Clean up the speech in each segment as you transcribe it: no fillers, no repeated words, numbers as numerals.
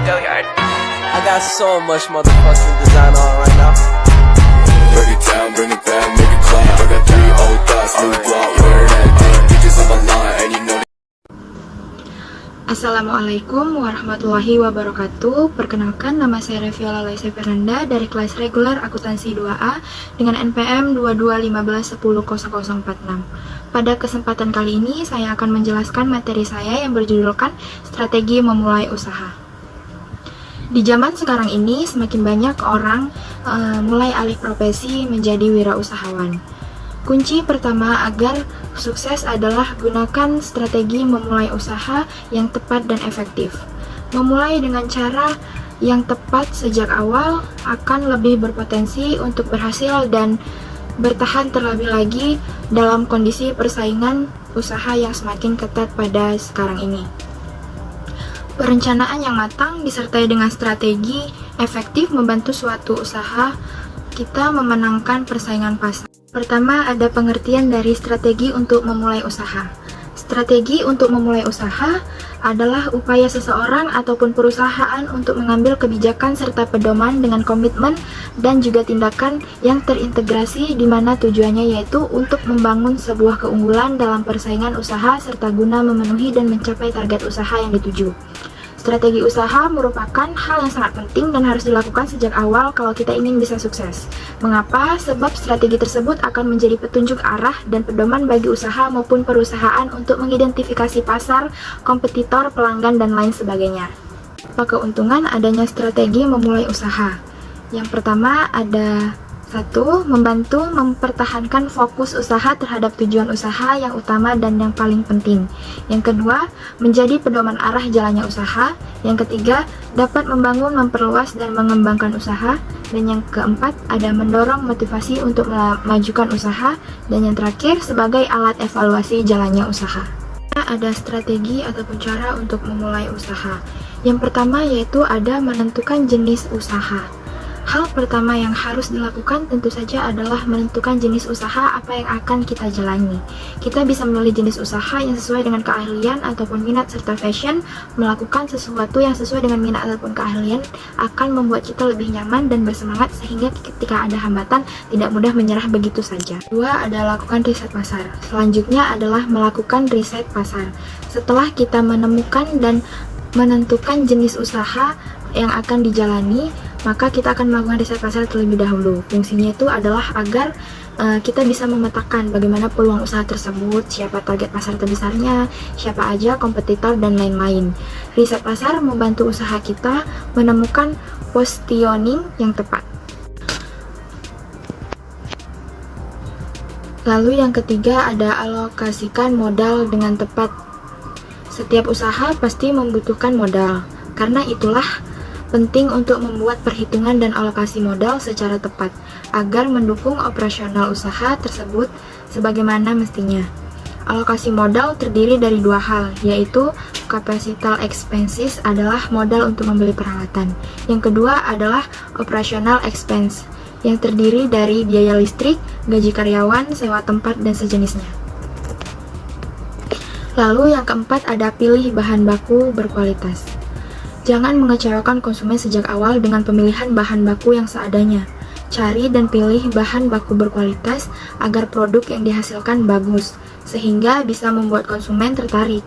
I got so much motherfucking design on right now. Break it down, bring it back, make it clap. I got 3 old thoughts, new block, where that day. Bitches on my line, and you know. Assalamualaikum warahmatullahi wabarakatuh. Perkenalkan, nama saya Reviola Laisa Fernanda dari kelas reguler akuntansi 2A dengan NPM 2215100046. Pada kesempatan kali ini saya akan menjelaskan materi saya yang berjudulkan Strategi Memulai Usaha. Di zaman sekarang ini semakin banyak orang mulai alih profesi menjadi wirausahawan. Kunci pertama agar sukses adalah gunakan strategi memulai usaha yang tepat dan efektif. Memulai dengan cara yang tepat sejak awal akan lebih berpotensi untuk berhasil dan bertahan terlebih lagi dalam kondisi persaingan usaha yang semakin ketat pada sekarang ini. Perencanaan yang matang disertai dengan strategi efektif membantu suatu usaha kita memenangkan persaingan pasar. Pertama, ada pengertian dari strategi untuk memulai usaha. Strategi untuk memulai usaha adalah upaya seseorang ataupun perusahaan untuk mengambil kebijakan serta pedoman dengan komitmen dan juga tindakan yang terintegrasi di mana tujuannya yaitu untuk membangun sebuah keunggulan dalam persaingan usaha serta guna memenuhi dan mencapai target usaha yang dituju. Strategi usaha merupakan hal yang sangat penting dan harus dilakukan sejak awal kalau kita ingin bisa sukses. Mengapa? Sebab strategi tersebut akan menjadi petunjuk arah dan pedoman bagi usaha maupun perusahaan untuk mengidentifikasi pasar, kompetitor, pelanggan, dan lain sebagainya. Apa keuntungan adanya strategi memulai usaha? Yang pertama ada 1. Membantu mempertahankan fokus usaha terhadap tujuan usaha yang utama dan yang paling penting. Yang kedua, menjadi pedoman arah jalannya usaha. Yang ketiga, dapat membangun, memperluas, dan mengembangkan usaha. Dan yang keempat, ada mendorong motivasi untuk memajukan usaha. Dan yang terakhir, sebagai alat evaluasi jalannya usaha. Ada strategi ataupun cara untuk memulai usaha. Yang pertama yaitu ada menentukan jenis usaha. Hal pertama yang harus dilakukan tentu saja adalah menentukan jenis usaha apa yang akan kita jalani. Kita bisa memilih jenis usaha yang sesuai dengan keahlian ataupun minat serta passion. Melakukan sesuatu yang sesuai dengan minat ataupun keahlian akan membuat kita lebih nyaman dan bersemangat sehingga ketika ada hambatan tidak mudah menyerah begitu saja. 2. Ada lakukan riset pasar. Selanjutnya adalah melakukan riset pasar. Setelah kita menemukan dan menentukan jenis usaha yang akan dijalani, maka kita akan melakukan riset pasar terlebih dahulu. Fungsinya itu adalah agar kita bisa memetakan bagaimana peluang usaha tersebut, siapa target pasar terbesarnya, siapa aja kompetitor, dan lain-lain. Riset pasar membantu usaha kita menemukan positioning yang tepat. Lalu yang ketiga ada alokasikan modal dengan tepat. Setiap usaha pasti membutuhkan modal. Karena itulah penting untuk membuat perhitungan dan alokasi modal secara tepat agar mendukung operasional usaha tersebut sebagaimana mestinya. Alokasi modal terdiri dari 2 hal, yaitu capital expenses adalah modal untuk membeli peralatan. Yang kedua adalah operational expense yang terdiri dari biaya listrik, gaji karyawan, sewa tempat, dan sejenisnya. Lalu yang keempat ada pilih bahan baku berkualitas. Jangan mengecewakan konsumen sejak awal dengan pemilihan bahan baku yang seadanya. Cari dan pilih bahan baku berkualitas agar produk yang dihasilkan bagus, sehingga bisa membuat konsumen tertarik.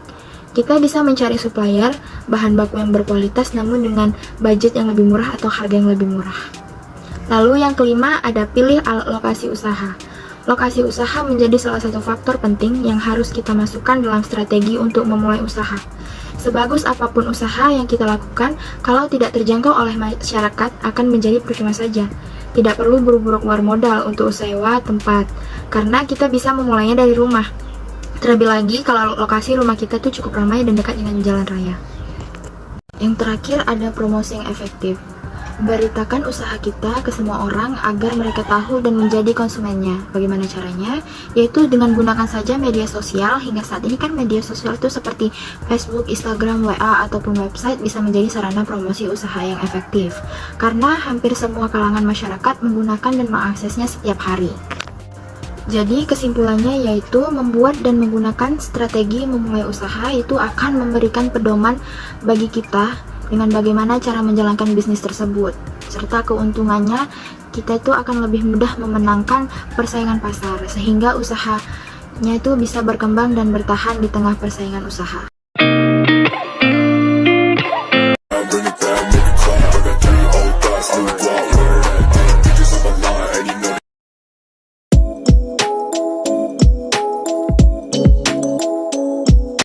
Kita bisa mencari supplier bahan baku yang berkualitas namun dengan budget yang lebih murah atau harga yang lebih murah. Lalu yang kelima ada pilih lokasi usaha. Lokasi usaha menjadi salah satu faktor penting yang harus kita masukkan dalam strategi untuk memulai usaha. Sebagus apapun usaha yang kita lakukan, kalau tidak terjangkau oleh masyarakat akan menjadi percuma saja. Tidak perlu buru-buru keluar modal untuk sewa tempat, karena kita bisa memulainya dari rumah. Terlebih lagi kalau lokasi rumah kita tuh cukup ramai dan dekat dengan jalan raya. Yang terakhir ada promosi yang efektif. Beritakan usaha kita ke semua orang agar mereka tahu dan menjadi konsumennya. Bagaimana caranya? Yaitu dengan gunakan saja media sosial. Hingga saat ini kan media sosial itu seperti Facebook, Instagram, WA, ataupun website bisa menjadi sarana promosi usaha yang efektif. Karena hampir semua kalangan masyarakat menggunakan dan mengaksesnya setiap hari. Jadi kesimpulannya yaitu membuat dan menggunakan strategi memulai usaha itu akan memberikan pedoman bagi kita dengan bagaimana cara menjalankan bisnis tersebut, serta keuntungannya, kita itu akan lebih mudah memenangkan persaingan pasar, sehingga usahanya itu bisa berkembang dan bertahan di tengah persaingan usaha. Bring it down.